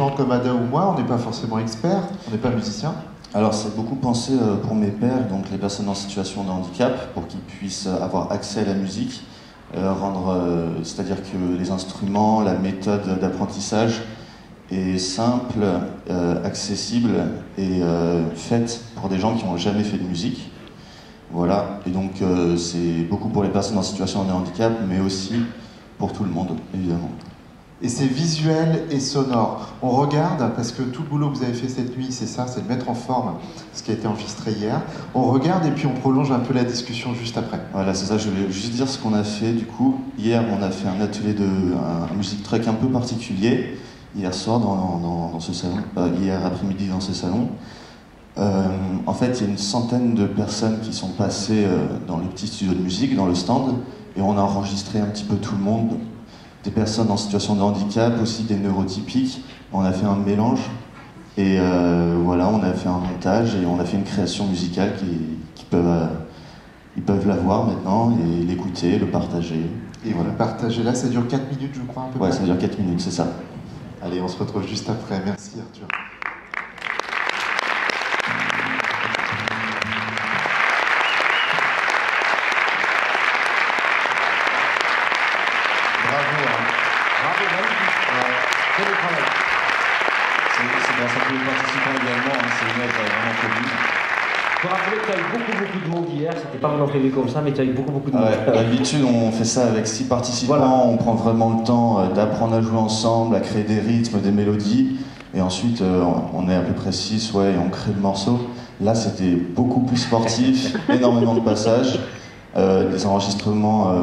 gens comme Ada ou moi, on n'est pas forcément experts, on n'est pas musicien. Alors c'est beaucoup pensé pour mes pairs, donc les personnes en situation de handicap, pour qu'ils puissent avoir accès à la musique, c'est-à-dire que les instruments, la méthode d'apprentissage est simple, accessible et faite pour des gens qui n'ont jamais fait de musique. Voilà, et donc c'est beaucoup pour les personnes en situation de handicap, mais aussi pour tout le monde, évidemment. Et c'est visuel et sonore. On regarde, parce que tout le boulot que vous avez fait cette nuit, c'est ça, c'est de mettre en forme ce qui a été enregistré hier. On regarde et puis on prolonge un peu la discussion juste après. Voilà, c'est ça, je voulais juste dire ce qu'on a fait. Du coup, hier, on a fait un atelier de un music truck un peu particulier, hier soir dans ce salon, hier après-midi dans ce salon. En fait, il y a une centaine de personnes qui sont passées dans le petit studio de musique, dans le stand, et on a enregistré un petit peu tout le monde. Des personnes en situation de handicap, aussi des neurotypiques. On a fait un mélange et voilà, on a fait un montage et on a fait une création musicale ils peuvent la voir maintenant et l'écouter, le partager. Et voilà. Partager là, ça dure 4 minutes je crois un peu. Ouais, ça dure 4 minutes, c'est ça. Allez, on se retrouve juste après. Merci Arthur. C'est grâce à tous les participants également, hein, c'est une œuvre vraiment connue. Il faut rappeler que tu as eu beaucoup de monde hier, c'était pas vraiment prévu comme ça, mais tu as eu beaucoup de monde. D'habitude, on fait ça avec 6 participants, voilà. On prend vraiment le temps d'apprendre à jouer ensemble, à créer des rythmes, des mélodies, et ensuite on est à peu près 6, ouais, et on crée le morceau. Là, c'était beaucoup plus sportif, énormément de passages, des enregistrements,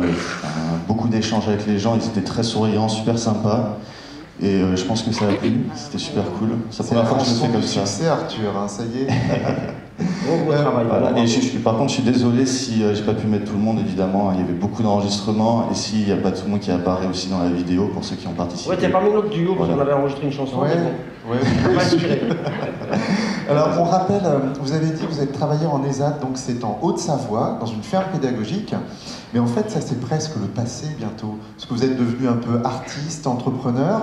beaucoup d'échanges avec les gens, ils étaient très souriants, super sympas. Et je pense que ça a plu, c'était super cool. C'est la première fois que je le fais comme ça. C'est Arthur, hein, ça y est. Bon travail. Voilà. Et par contre, je suis désolé si j'ai pas pu mettre tout le monde, évidemment. Il y avait beaucoup d'enregistrements. Et s'il n'y a pas tout le monde qui apparaît aussi dans la vidéo, pour ceux qui ont participé. Ouais, t'as pas mis notre duo, voilà. parce qu'on avait enregistré une chanson. Ouais, bon. ouais. Alors, on rappelle, vous avez dit que vous êtes travailleur en ESAT, donc c'est en Haute-Savoie, dans une ferme pédagogique. Mais en fait, ça c'est presque le passé bientôt. Parce que vous êtes devenu un peu artiste, entrepreneur.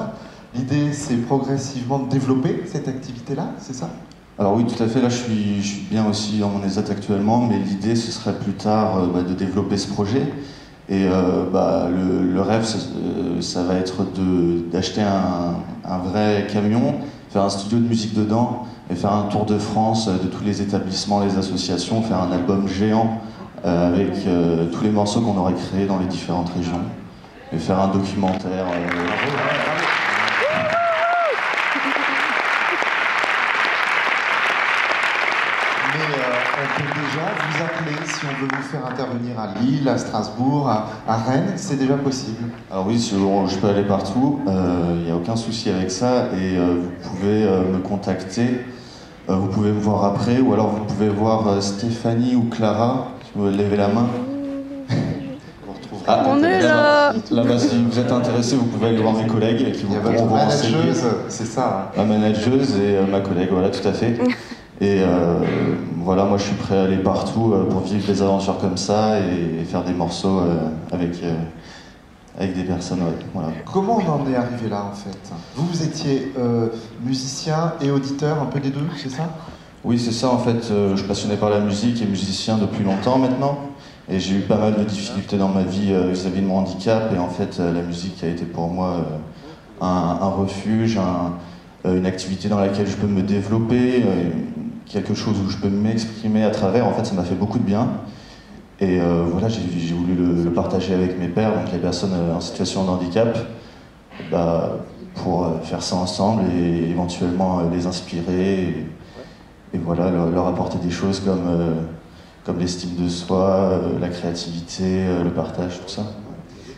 L'idée, c'est progressivement de développer cette activité-là, c'est ça? Alors oui, tout à fait. Là, je suis bien aussi dans mon ESAT actuellement, mais l'idée, ce serait plus tard de développer ce projet. Et le rêve, ça va être d'acheter un vrai camion, faire un studio de musique dedans, et faire un tour de France de tous les établissements, les associations, faire un album géant avec tous les morceaux qu'on aurait créés dans les différentes régions, et faire un documentaire. On peut déjà vous appeler si on veut vous faire intervenir à Lille, à Strasbourg, à Rennes, c'est déjà possible. Alors oui, je peux aller partout, il n'y a aucun souci avec ça, et vous pouvez me contacter, vous pouvez me voir après, ou alors vous pouvez voir Stéphanie ou Clara, si vous levez la main. On est là. Là-bas, si vous êtes intéressé, vous pouvez aller voir mes collègues qui vous pourront vous renseigner. Manageuse, c'est ça. Ma manageuse et ma collègue, voilà, tout à fait. Et voilà, moi je suis prêt à aller partout pour vivre des aventures comme ça et faire des morceaux avec des personnes. Ouais, voilà. Comment on en est arrivé là en fait? Vous étiez musicien et auditeur, un peu des deux, c'est ça? Oui, c'est ça en fait. Je suis passionné par la musique et musicien depuis longtemps maintenant. Et j'ai eu pas mal de difficultés dans ma vie vis-à-vis de mon handicap. Et en fait, la musique a été pour moi un refuge, une activité dans laquelle je peux me développer, quelque chose où je peux m'exprimer à travers. En fait, ça m'a fait beaucoup de bien. Et voilà, j'ai voulu le partager avec mes pairs, donc les personnes en situation de handicap, pour faire ça ensemble et éventuellement les inspirer et voilà, leur apporter des choses comme l'estime de soi, la créativité, le partage, tout ça.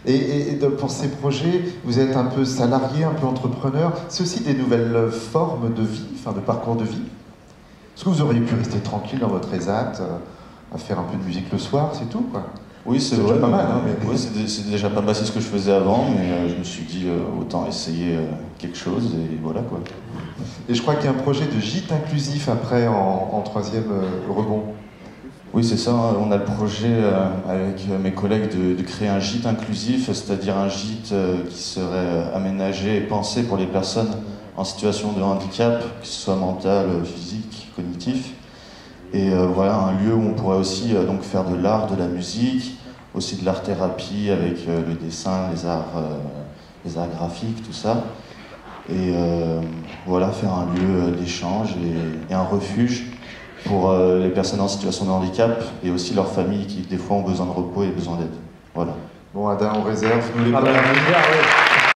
Et pour ces projets, vous êtes un peu salarié, un peu entrepreneur. C'est aussi des nouvelles formes de vie, enfin de parcours de vie. Est-ce que vous auriez pu rester tranquille dans votre ESAT, à faire un peu de musique le soir, c'est tout quoi? Oui, c'est déjà pas mal. Hein, mais... Oui, c'est déjà pas mal, c'est ce que je faisais avant, mais je me suis dit autant essayer quelque chose et voilà quoi. Et je crois qu'il y a un projet de gîte inclusif après en troisième rebond. Oui, c'est ça. On a le projet avec mes collègues de créer un gîte inclusif, c'est-à-dire un gîte qui serait aménagé et pensé pour les personnes en situation de handicap, que ce soit mental, physique, cognitif. Et voilà, un lieu où on pourrait aussi donc faire de l'art, de la musique, aussi de l'art-thérapie avec le dessin, les arts graphiques, tout ça. Et voilà, faire un lieu d'échange et un refuge pour les personnes en situation de handicap et aussi leurs familles qui des fois ont besoin de repos et besoin d'aide. Voilà. Bon, Adam, on réserve, nous les Ah ben, premiers. bizarre, ouais.